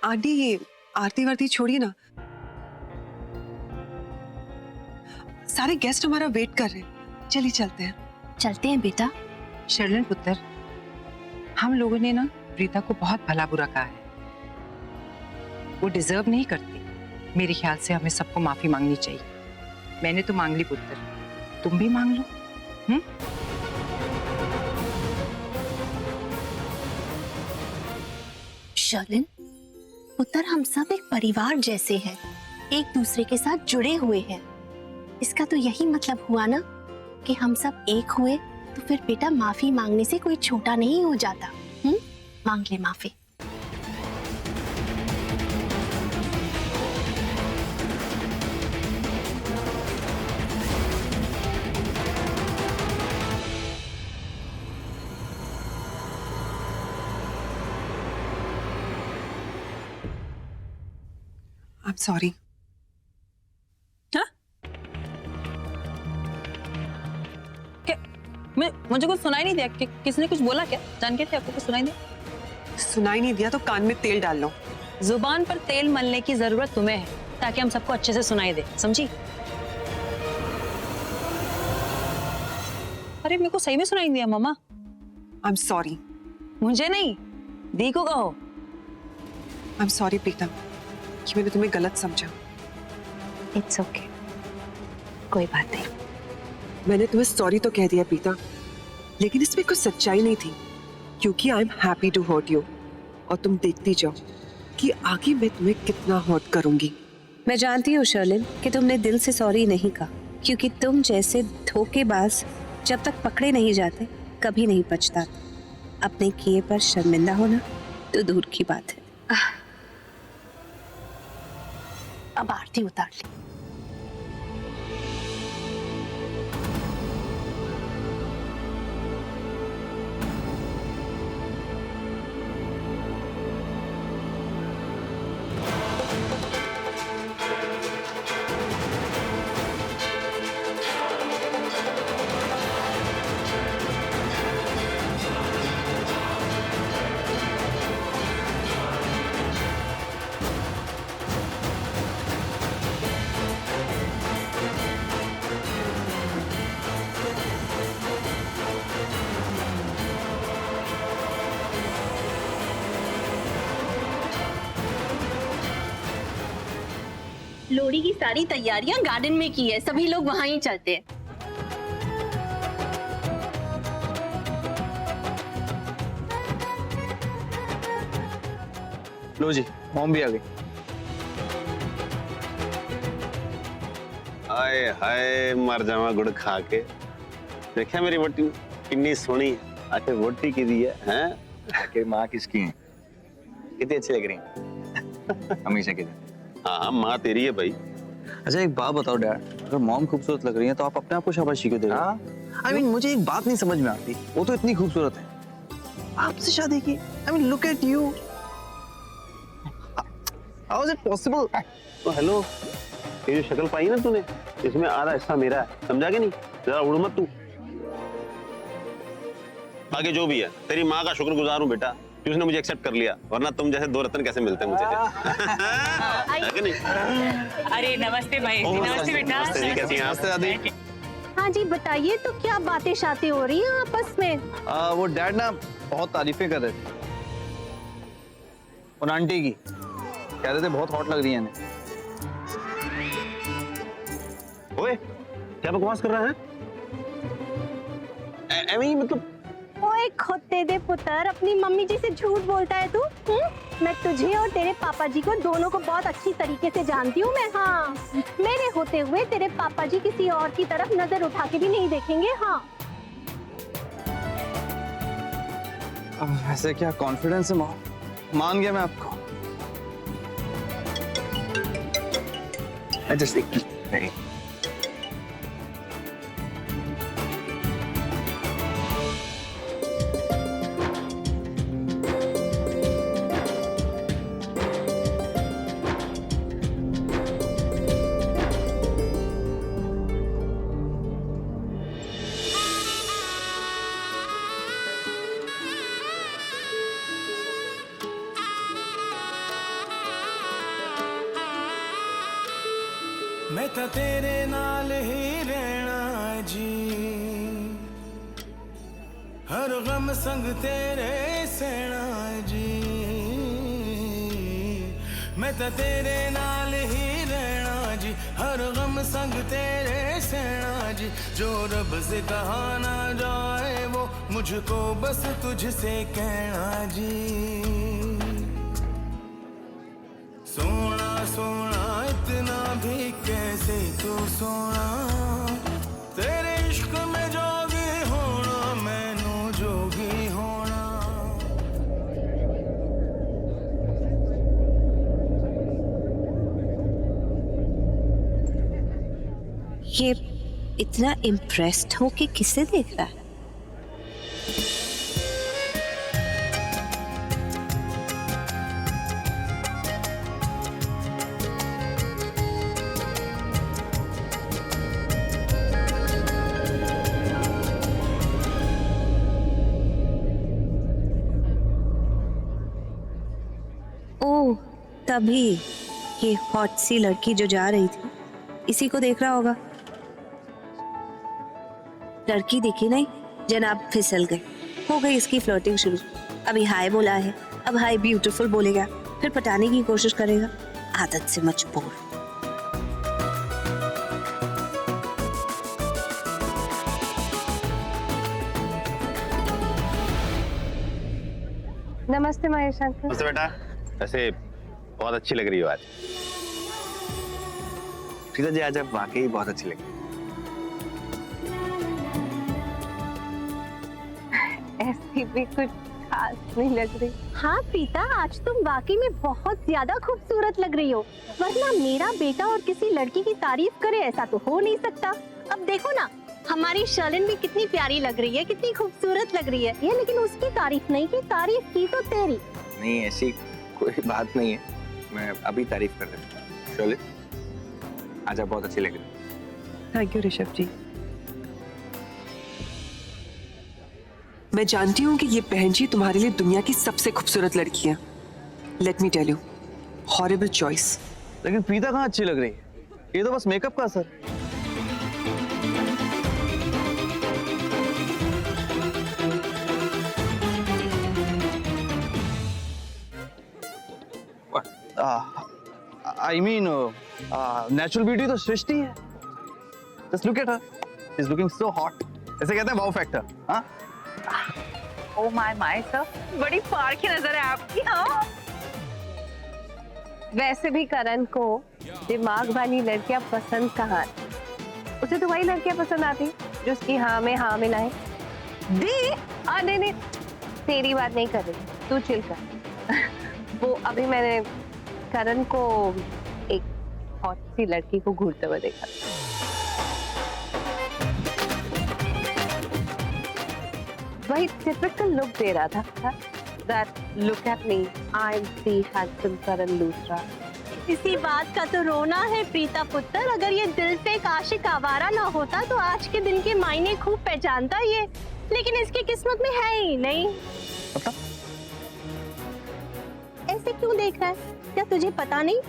Aunty ये आरती वारती छोड़िए ना, सारे गेस्ट हमारा वेट कर रहे हैं, चलिए चलते हैं। चलते हैं बेटा। शर्लिन पुत्र, हम लोगों ने ना प्रीता को बहुत भला बुरा कहा है। वो डिजर्व नहीं करती। मेरे ख्याल से हमें सबको माफी मांगनी चाहिए। मैंने तो मांग ली पुत्र, तुम भी मांग लो। शर्लिन पुत्र, हम सब एक परिवार जैसे हैं, एक दूसरे के साथ जुड़े हुए हैं। इसका तो यही मतलब हुआ ना कि हम सब एक हुए, तो फिर बेटा माफी मांगने से कोई छोटा नहीं हो जाता। मांग ले माफी। I am sorry. मुझे कुछ सुनाई नहीं दिया कि किसने कुछ बोला क्या? जान के थे आपको कुछ सुनाई दिया? सुनाई नहीं दिया तो कान में तेल डाल लो। जुबान पर तेल मलने की जरूरत तुम्हें है ताकि हम सबको अच्छे से सुनाई दे, समझी? अरे मेरे को सही में सुनाई दिया मामा। I am sorry. मुझे नहीं, दी को कहो। आई एम सॉरी प्रीतम कि मैंने तुम्हें गलत समझा। इट्स ओके, कोई बात नहीं। मैंने तुम्हें सॉरी तो कह दिया प्रीता, लेकिन इसमें कोई सच्चाई नहीं थी, क्योंकि I am happy to hurt you. और तुम देखती जाओ कि आगे मैं तुम्हें कितना हर्ट करूंगी। मैं जानती हूँ शर्लिन कि तुमने दिल से सॉरी नहीं कहा, क्योंकि तुम जैसे धोखेबाज जब तक पकड़े नहीं जाते कभी नहीं पछताते। अपने किए पर शर्मिंदा होना तो दूर की बात है। अब आरती उतार ली। लोहड़ी की सारी तैयारियां गार्डन में की है, सभी लोग वहां ही चलते हैं। लो जी, मॉम भी आ गई। हाय हाय मर जावा गुड़ खा के। देखा मेरी वोटी कितनी सोहनी आखिर वोटी की दी है, हैं? आखिर माँ किसकी है? कितनी अच्छी लग रही है हमेशा की। हाँ माँ तेरी है भाई। अच्छा एक बात बताओ डैड, अगर मॉम खूबसूरत लग रही है तो आप अपने आप को शाबाशी क्यों दे रहे हो? आई मीन मुझे एक बात नहीं समझ में आती, वो तो इतनी खूबसूरत है, आपसे शादी की। I mean look at you, how is it possible? तो हेलो, ये जो शक्ल पाई ना तूने, इसमें आधा हिस्सा मेरा है, समझा कि नहीं? जरा उड़ मत तू। आगे जो भी है, तेरी माँ का शुक्रगुजार हूँ बेटा कि उसने मुझे एक्सेप्ट कर लिया, वरना तुम जैसे दो रत्न कैसे मिलते मुझे? है कि नहीं? अरे नमस्ते भाई। नमस्ते बेटा। नमस्ते जी, कैसी हैं आप? नमस्ते दादी। हाँ जी बताइए, तो क्या बातें शातें हो रही हैं आपस में? वो डैड ना बहुत तारीफें कर रहे थे उन आंटी की, कह रहे थे बहुत हॉट लग रही है इन्हें। ओए, क्या बकवास कर रहा है? मतलब ओए खोते दे पुत्र, अपनी मम्मी जी से झूठ बोलता है तू? मैं तुझे और तेरे पापा जी को दोनों को बहुत अच्छी तरीके से जानती हूँ मैं। हाँ, मेरे होते हुए तेरे पापा जी किसी और की तरफ नजर उठा के भी नहीं देखेंगे। हाँ ऐसे क्या कॉन्फिडेंस है, मान गया मैं आपको। नहीं मैं तो तेरे नाल ही रहना जी, हर गम संग तेरे सहना जी, मैं तो तेरे नाल ही रहना जी, हर गम संग तेरे सहना जी, जो रब से कहा ना जाए वो मुझको बस तुझसे कहना जी। सोना सोना इतना भी कैसे तू सोना, तेरे इश्क में जोगी होना मैनू जोगी होना। ये इतना इम्प्रेस्ड हो कि किसे देख रहा है? ओह, तभी ये हॉट सी लड़की जो जा रही थी इसी को देख रहा होगा। लड़की दिखी नहीं, जनाब फिसल गए, हो गई इसकी फ्लर्टिंग शुरू। अभी हाय बोला है, अब हाय ब्यूटीफुल बोलेगा, फिर पटाने की कोशिश करेगा, आदत से मजबूर। नमस्ते महेश अंकल। नमस्ते बेटा, वैसे बहुत अच्छी लग रही हो आज। प्रीता जी आज आप वाकई बहुत अच्छी लगी। ऐसी भी कुछ खास नहीं लग रही। हाँ प्रीता, आज तुम वाकई में बहुत ज्यादा खूबसूरत लग रही हो, वरना मेरा बेटा और किसी लड़की की तारीफ करे ऐसा तो हो नहीं सकता। अब देखो ना, हमारी शर्लिन भी कितनी प्यारी लग रही है, कितनी खूबसूरत लग रही है ये, लेकिन उसकी तारीफ नहीं की, तारीफ की तो तेरी। नहीं ऐसी कोई बात नहीं है, मैं अभी तारीफ कर देता हूँ। शर्लिन आज आप बहुत अच्छी लग रही हैं। थैंक यू ऋषभ जी। मैं जानती हूँ कि ये बहन जी तुम्हारे लिए दुनिया की सबसे खूबसूरत लड़की है। Let me tell you, horrible choice. लेकिन प्रीता कहाँ अच्छी लग रही है, ये तो बस मेकअप का असर। I mean, natural beauty तो सृष्टि है। Just look at her, she's looking so hot. ऐसे कहते हैं wow factor, हाँ? ओ माय सर, बड़ी पारखी नजर है आपकी। हाँ, वैसे भी करण को दिमाग वाली लड़कियां पसंद कहाँ है? उसे तो वही लड़कियां पसंद आती जो उसकी हाँ में हाँ मिलाए। नहीं, तेरी बात नहीं कर रही, तू चिल कर। वो अभी मैंने करण को एक हॉट सी लड़की को घूरते हुए देखा। वही टिपिकल लुक दे रहा था। That look at me, I'm the handsome Karan Luthra. इसी बात का तो रोना है प्रीता पुत्र, अगर ये दिल से एक आशिक आवारा ना होता तो आज के दिन के मायने खूब पहचानता ये, लेकिन इसकी किस्मत में है ही नहीं। ऐसे क्यों देख रहा है, क्या तुझे पता नहीं?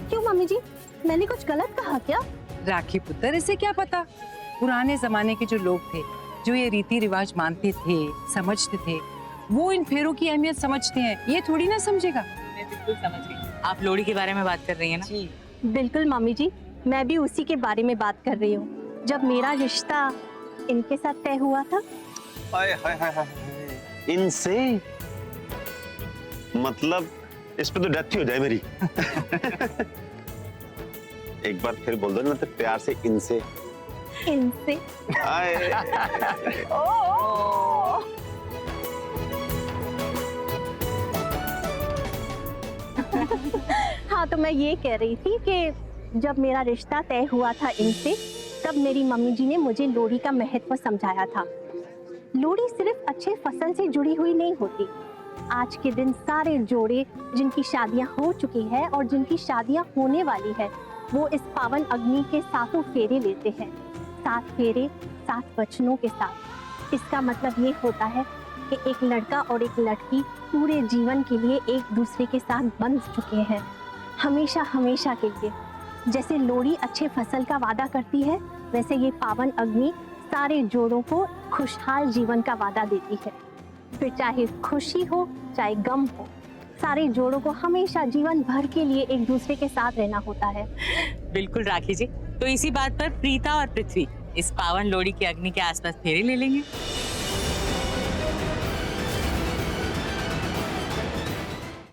क्यों मम्मी जी, मैंने कुछ गलत कहा क्या? राखी पुत्र, इसे क्या पता? पुराने जमाने के जो लोग थे, जो ये रीति रिवाज मानते थे, समझते थे, वो इन फेरों की अहमियत समझते हैं। ये थोड़ी ना समझेगा। मैं बिल्कुल समझ गई, आप लोहड़ी के बारे में बात कर रही हैं ना? जी बिल्कुल मम्मी जी, मैं भी उसी के बारे में बात कर रही हूँ। जब मेरा रिश्ता इनके साथ तय हुआ था। हाय हाय हाय हाय, इनसे? मतलब इस पे तो डेथ ही हो जाए मेरी। एक बार फिर बोल दो ना, तो प्यार से इनसे। इनसे? हाँ, तो मैं ये कह रही थी कि जब मेरा रिश्ता तय हुआ था इनसे, तब मेरी मम्मी जी ने मुझे लोहड़ी का महत्व समझाया था। लोहड़ी सिर्फ अच्छे फसल से जुड़ी हुई नहीं होती। आज के दिन सारे जोड़े जिनकी शादियां हो चुकी है और जिनकी शादियां होने वाली है, वो इस पावन अग्नि के सातों फेरे लेते हैं। 7 फेरे 7 वचनों के साथ। इसका मतलब ये होता है कि एक लड़का और एक लड़की पूरे जीवन के लिए एक दूसरे के साथ बंध चुके हैं। हमेशा हमेशा के लिए। जैसे लोहड़ी अच्छे फसल का वादा करती है, वैसे ये पावन अग्नि सारे जोड़ों को खुशहाल जीवन का वादा देती है। फिर चाहे खुशी हो चाहे गम हो, सारे जोड़ों को हमेशा जीवन भर के लिए एक दूसरे के साथ रहना होता है। बिल्कुल राखी जी, तो इसी बात पर प्रीता और पृथ्वी इस पावन लोहड़ी की अग्नि के आसपास फेरे ले लेंगे।